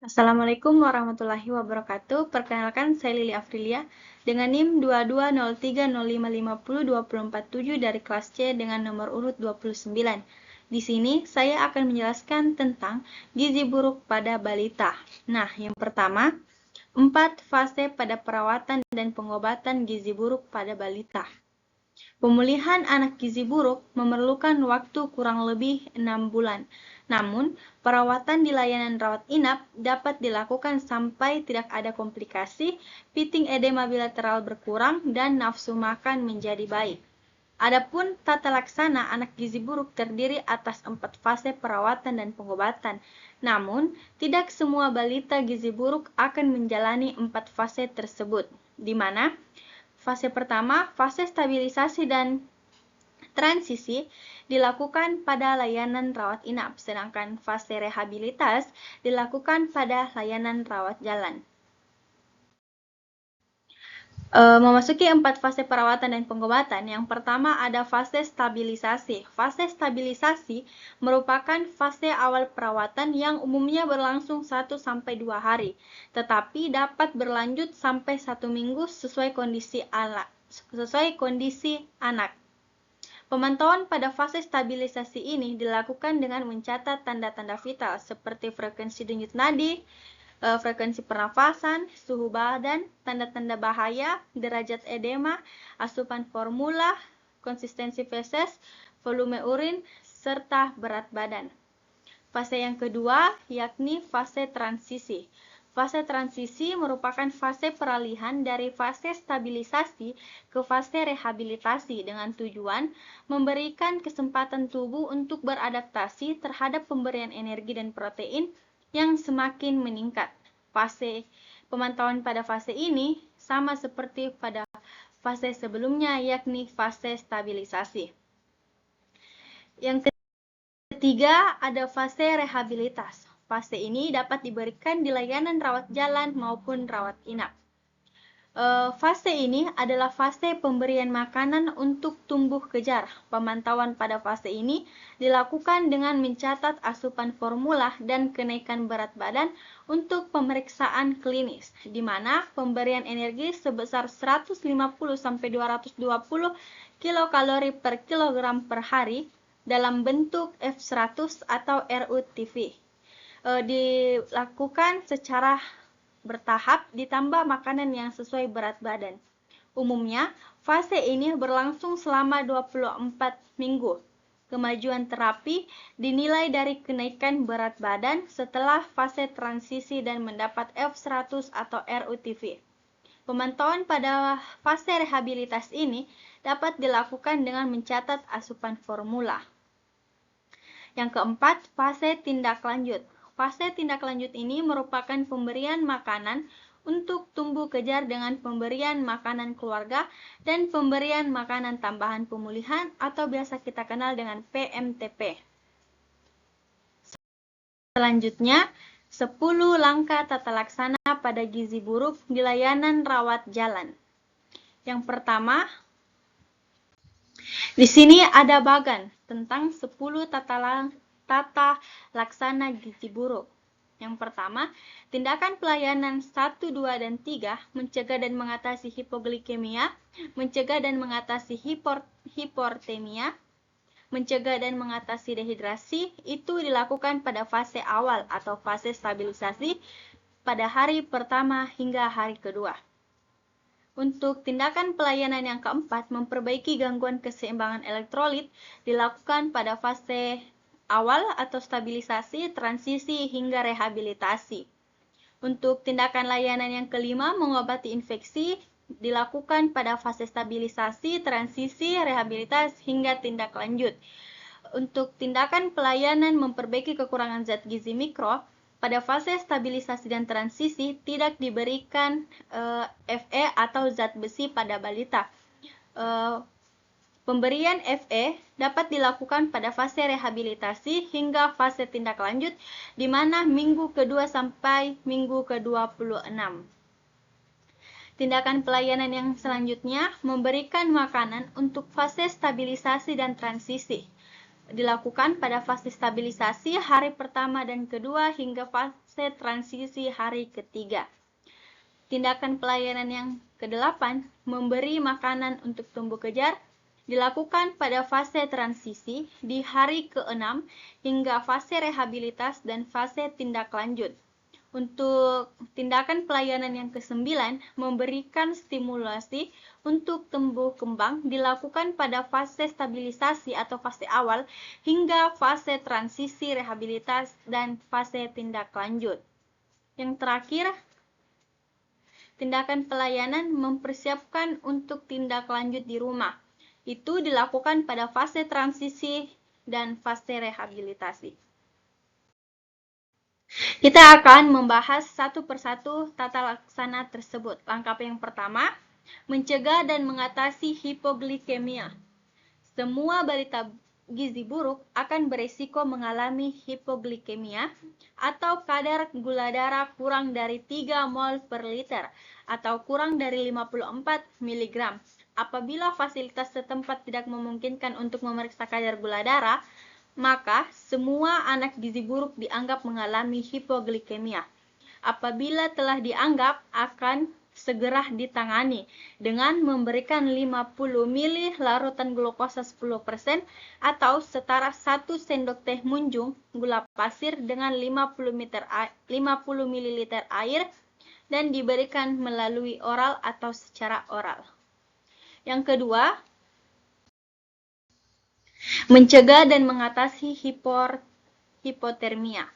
Assalamualaikum warahmatullahi wabarakatuh. Perkenalkan, saya Lili Afrilia dengan NIM 220305502047 dari kelas C dengan nomor urut 29. Di sini saya akan menjelaskan tentang gizi buruk pada balita. Nah, yang pertama, 4 fase pada perawatan dan pengobatan gizi buruk pada balita. Pemulihan anak gizi buruk memerlukan waktu kurang lebih 6 bulan. Namun, perawatan di layanan rawat inap dapat dilakukan sampai tidak ada komplikasi, piting edema bilateral berkurang, dan nafsu makan menjadi baik. Adapun tata laksana anak gizi buruk terdiri atas 4 fase perawatan dan pengobatan. Namun, tidak semua balita gizi buruk akan menjalani 4 fase tersebut, di mana fase pertama, fase stabilisasi dan transisi dilakukan pada layanan rawat inap, sedangkan fase rehabilitas dilakukan pada layanan rawat jalan. Memasuki 4 fase perawatan dan pengobatan. Yang pertama ada fase stabilisasi. Fase stabilisasi merupakan fase awal perawatan yang umumnya berlangsung 1-2 hari, tetapi dapat berlanjut sampai 1 minggu sesuai kondisi anak. Pemantauan pada fase stabilisasi ini dilakukan dengan mencatat tanda-tanda vital seperti frekuensi denyut nadi, frekuensi pernafasan, suhu badan, tanda-tanda bahaya, derajat edema, asupan formula, konsistensi feses, volume urin, serta berat badan. Fase yang kedua yakni fase transisi. Fase transisi merupakan fase peralihan dari fase stabilisasi ke fase rehabilitasi dengan tujuan memberikan kesempatan tubuh untuk beradaptasi terhadap pemberian energi dan protein yang semakin meningkat. Fase pemantauan pada fase ini sama seperti pada fase sebelumnya, yakni fase stabilisasi. Yang ketiga, ada fase rehabilitas. Fase ini dapat diberikan di layanan rawat jalan maupun rawat inap. Fase ini adalah fase pemberian makanan untuk tumbuh kejar. Pemantauan pada fase ini dilakukan dengan mencatat asupan formula dan kenaikan berat badan untuk pemeriksaan klinis, di mana pemberian energi sebesar 150-220 kilokalori per kilogram per hari dalam bentuk F100 atau RUTV. Dilakukan secara bertahap ditambah makanan yang sesuai berat badan. Umumnya, fase ini berlangsung selama 24 minggu. Kemajuan terapi dinilai dari kenaikan berat badan setelah fase transisi dan mendapat F100 atau RUTV. Pemantauan pada fase rehabilitas ini dapat dilakukan dengan mencatat asupan formula. Yang keempat, fase tindak lanjut. Fase tindak lanjut ini merupakan pemberian makanan untuk tumbuh kejar dengan pemberian makanan keluarga dan pemberian makanan tambahan pemulihan atau biasa kita kenal dengan PMTP. Selanjutnya, 10 langkah tata laksana pada gizi buruk di layanan rawat jalan. Yang pertama, di sini ada bagan tentang 10 tata laksana gizi buruk. Yang pertama, tindakan pelayanan 1, 2, dan 3 mencegah dan mengatasi hipoglikemia, mencegah dan mengatasi hiportemia, mencegah dan mengatasi dehidrasi itu dilakukan pada fase awal atau fase stabilisasi pada hari pertama hingga hari kedua. Untuk tindakan pelayanan yang keempat, memperbaiki gangguan keseimbangan elektrolit dilakukan pada fase awal atau stabilisasi, transisi, hingga rehabilitasi. Untuk tindakan layanan yang kelima, mengobati infeksi dilakukan pada fase stabilisasi, transisi, rehabilitasi, hingga tindak lanjut. Untuk tindakan pelayanan memperbaiki kekurangan zat gizi mikro, pada fase stabilisasi dan transisi tidak diberikan Fe atau zat besi pada balita. Pemberian Fe dapat dilakukan pada fase rehabilitasi hingga fase tindak lanjut, di mana minggu kedua sampai minggu ke-26. Tindakan pelayanan yang selanjutnya memberikan makanan untuk fase stabilisasi dan transisi. dilakukan pada fase stabilisasi hari pertama dan kedua hingga fase transisi hari ketiga. Tindakan pelayanan yang ke-8, memberi makanan untuk tumbuh kejar, dilakukan pada fase transisi di hari ke-6 hingga fase rehabilitas dan fase tindak lanjut. Untuk tindakan pelayanan yang ke-9, memberikan stimulasi untuk tumbuh kembang dilakukan pada fase stabilisasi atau fase awal hingga fase transisi rehabilitas dan fase tindak lanjut. Yang terakhir, tindakan pelayanan mempersiapkan untuk tindak lanjut di rumah. Itu dilakukan pada fase transisi dan fase rehabilitasi. Kita akan membahas satu persatu tata laksana tersebut. Langkah yang pertama, mencegah dan mengatasi hipoglikemia. Semua balita gizi buruk akan beresiko mengalami hipoglikemia atau kadar gula darah kurang dari 3 mol per liter atau kurang dari 54 mg. Apabila fasilitas setempat tidak memungkinkan untuk memeriksa kadar gula darah, maka semua anak gizi buruk dianggap mengalami hipoglikemia. Apabila telah dianggap, akan segera ditangani dengan memberikan 50 ml larutan glukosa 10% atau setara 1 sendok teh munjung gula pasir dengan 50 ml air dan diberikan melalui oral atau secara oral. Yang kedua, mencegah dan mengatasi hipotermia.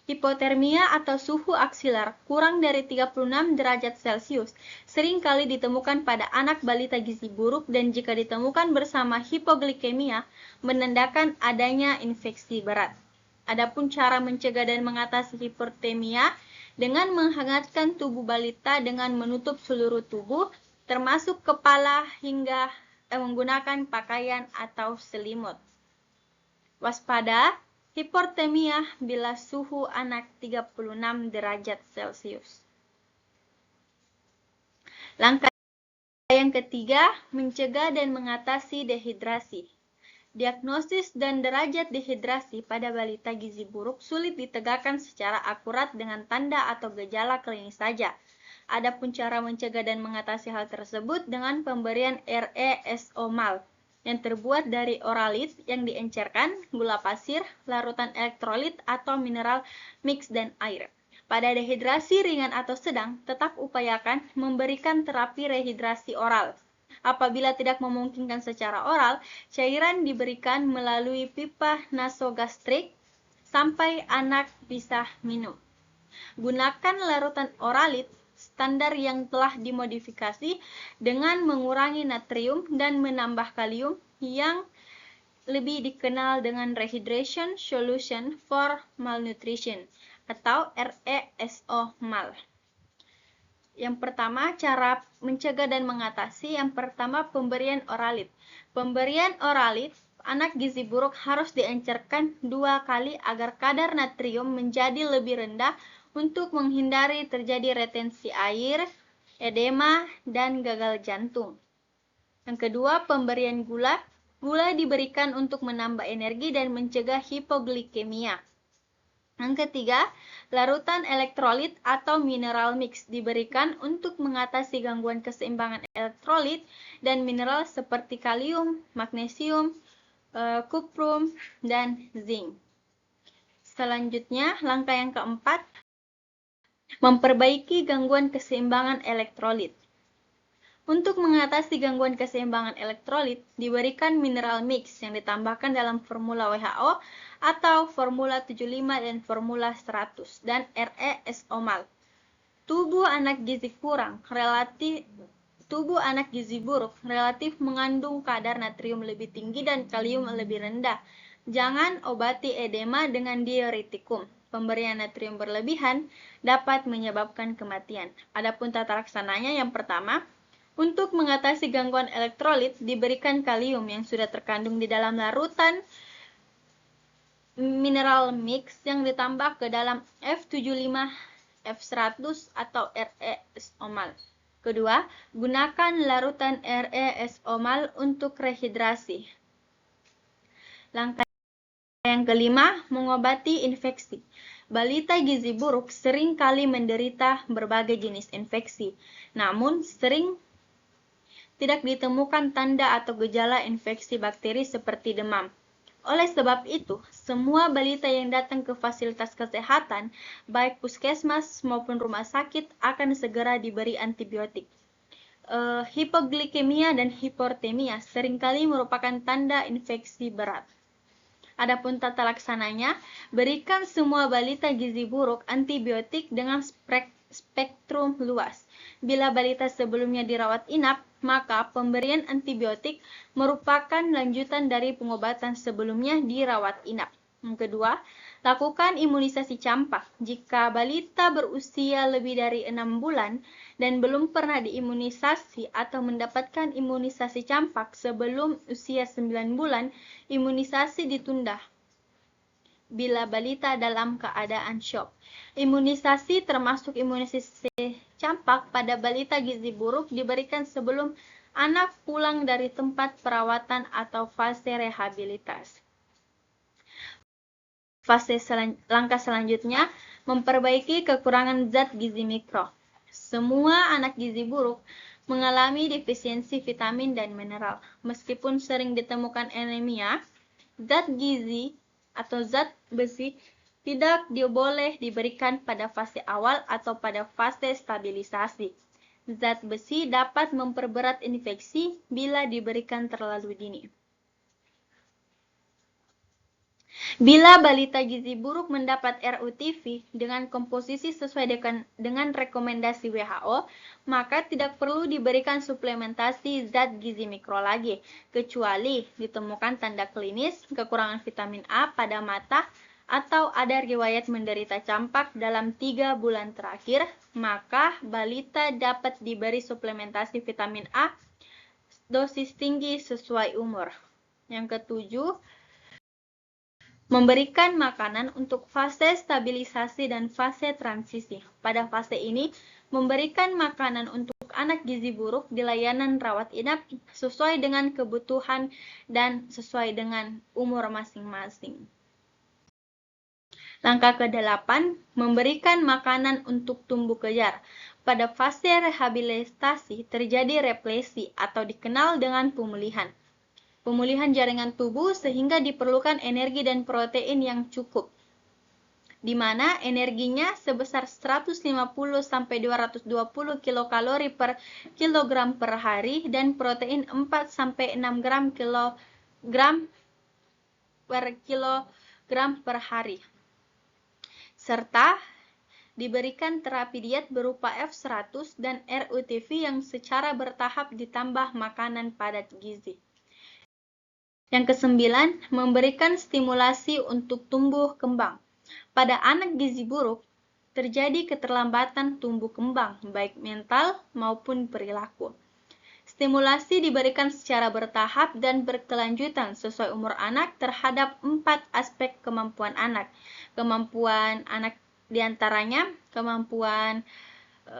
Hipotermia atau suhu aksilar kurang dari 36 derajat Celcius seringkali ditemukan pada anak balita gizi buruk dan jika ditemukan bersama hipoglikemia menandakan adanya infeksi berat. Adapun cara mencegah dan mengatasi hipotermia dengan menghangatkan tubuh balita dengan menutup seluruh tubuh termasuk kepala hingga menggunakan pakaian atau selimut. Waspada hipotermia bila suhu anak 36 derajat Celcius. Langkah yang ketiga, mencegah dan mengatasi dehidrasi. Diagnosis dan derajat dehidrasi pada balita gizi buruk sulit ditegakkan secara akurat dengan tanda atau gejala klinis saja. Adapun cara mencegah dan mengatasi hal tersebut dengan pemberian RE-SO-MAL yang terbuat dari oralit yang diencerkan, gula pasir, larutan elektrolit atau mineral mix dan air. Pada dehidrasi ringan atau sedang, tetap upayakan memberikan terapi rehidrasi oral. Apabila tidak memungkinkan secara oral, cairan diberikan melalui pipa nasogastrik sampai anak bisa minum. Gunakan larutan oralit standar yang telah dimodifikasi dengan mengurangi natrium dan menambah kalium yang lebih dikenal dengan Rehydration Solution for Malnutrition atau RE-SO-MAL. Yang pertama, cara mencegah dan mengatasi. Yang pertama, pemberian oralit. Pemberian oralit, anak gizi buruk harus diencerkan 2 kali agar kadar natrium menjadi lebih rendah untuk menghindari terjadi retensi air, edema, dan gagal jantung. Yang kedua, pemberian gula. Gula diberikan untuk menambah energi dan mencegah hipoglikemia. Yang ketiga, larutan elektrolit atau mineral mix diberikan untuk mengatasi gangguan keseimbangan elektrolit dan mineral seperti kalium, magnesium, kuprum, dan zinc. Selanjutnya, langkah yang keempat, memperbaiki gangguan keseimbangan elektrolit. Untuk mengatasi gangguan keseimbangan elektrolit, diberikan mineral mix yang ditambahkan dalam formula WHO atau formula 75 dan formula 100 dan RE-SO-MAL. Tubuh anak gizi buruk relatif mengandung kadar natrium lebih tinggi dan kalium lebih rendah. Jangan obati edema dengan diuretikum. Pemberian natrium berlebihan dapat menyebabkan kematian. Adapun tata laksananya yang pertama, untuk mengatasi gangguan elektrolit diberikan kalium yang sudah terkandung di dalam larutan mineral mix yang ditambah ke dalam F75, F100 atau RE-SO-MAL. Kedua, gunakan larutan RE-SO-MAL untuk rehidrasi. Langkah Yang kelima, mengobati infeksi. Balita gizi buruk sering kali menderita berbagai jenis infeksi, namun sering tidak ditemukan tanda atau gejala infeksi bakteri seperti demam. Oleh sebab itu, semua balita yang datang ke fasilitas kesehatan, baik puskesmas maupun rumah sakit, akan segera diberi antibiotik. Hipoglikemia dan hipertemia seringkali merupakan tanda infeksi berat. Adapun tata laksananya, berikan semua balita gizi buruk antibiotik dengan spektrum luas. Bila balita sebelumnya dirawat inap, maka pemberian antibiotik merupakan lanjutan dari pengobatan sebelumnya dirawat inap. Yang kedua, lakukan imunisasi campak. Jika balita berusia lebih dari 6 bulan dan belum pernah diimunisasi atau mendapatkan imunisasi campak sebelum usia 9 bulan, imunisasi ditunda bila balita dalam keadaan syok. Imunisasi termasuk imunisasi campak pada balita gizi buruk diberikan sebelum anak pulang dari tempat perawatan atau fase rehabilitasi. Langkah selanjutnya, memperbaiki kekurangan zat gizi mikro. Semua anak gizi buruk mengalami defisiensi vitamin dan mineral. Meskipun sering ditemukan anemia, zat gizi atau zat besi tidak boleh diberikan pada fase awal atau pada fase stabilisasi. Zat besi dapat memperberat infeksi bila diberikan terlalu dini. Bila balita gizi buruk mendapat RUTV dengan komposisi sesuai dengan rekomendasi WHO, maka tidak perlu diberikan suplementasi zat gizi mikro lagi, kecuali ditemukan tanda klinis kekurangan vitamin A pada mata atau ada riwayat menderita campak dalam 3 bulan terakhir, maka balita dapat diberi suplementasi vitamin A dosis tinggi sesuai umur. Yang ketujuh, memberikan makanan untuk fase stabilisasi dan fase transisi. Pada fase ini, memberikan makanan untuk anak gizi buruk di layanan rawat inap sesuai dengan kebutuhan dan sesuai dengan umur masing-masing. Langkah ke-8, memberikan makanan untuk tumbuh kejar. Pada fase rehabilitasi terjadi replesi atau dikenal dengan pemulihan jaringan tubuh sehingga diperlukan energi dan protein yang cukup, di mana energinya sebesar 150-220 kilokalori per kilogram per hari dan protein 4-6 gram per kilogram per hari. Serta diberikan terapi diet berupa F100 dan RUTV yang secara bertahap ditambah makanan padat gizi. Yang ke-9, memberikan stimulasi untuk tumbuh kembang. Pada anak gizi buruk, terjadi keterlambatan tumbuh kembang, baik mental maupun perilaku. Stimulasi diberikan secara bertahap dan berkelanjutan sesuai umur anak terhadap 4 aspek kemampuan anak. Kemampuan anak diantaranya kemampuan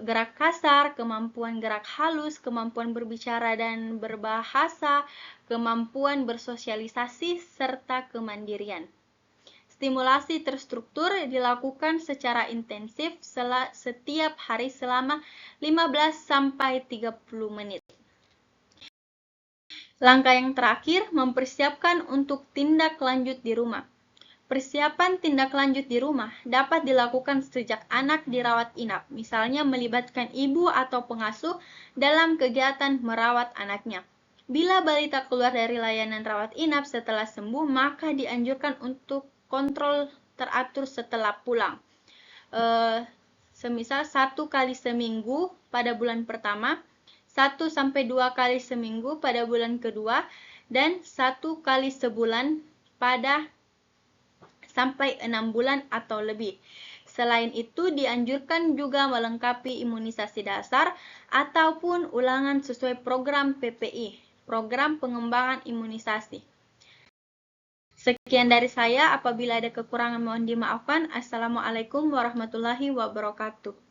gerak kasar, kemampuan gerak halus, kemampuan berbicara dan berbahasa, kemampuan bersosialisasi, serta kemandirian. Stimulasi terstruktur dilakukan secara intensif setiap hari selama 15-30 menit. Langkah yang terakhir, mempersiapkan untuk tindak lanjut di rumah. Persiapan tindak lanjut di rumah dapat dilakukan sejak anak dirawat inap, misalnya melibatkan ibu atau pengasuh dalam kegiatan merawat anaknya. Bila balita keluar dari layanan rawat inap setelah sembuh, maka dianjurkan untuk kontrol teratur setelah pulang. Semisal 1 kali seminggu pada bulan pertama, 1-2 kali seminggu pada bulan kedua, dan 1 kali sebulan pada sampai 6 bulan atau lebih. Selain itu, dianjurkan juga melengkapi imunisasi dasar ataupun ulangan sesuai program PPI, program pengembangan imunisasi. Sekian dari saya, apabila ada kekurangan mohon dimaafkan. Assalamualaikum warahmatullahi wabarakatuh.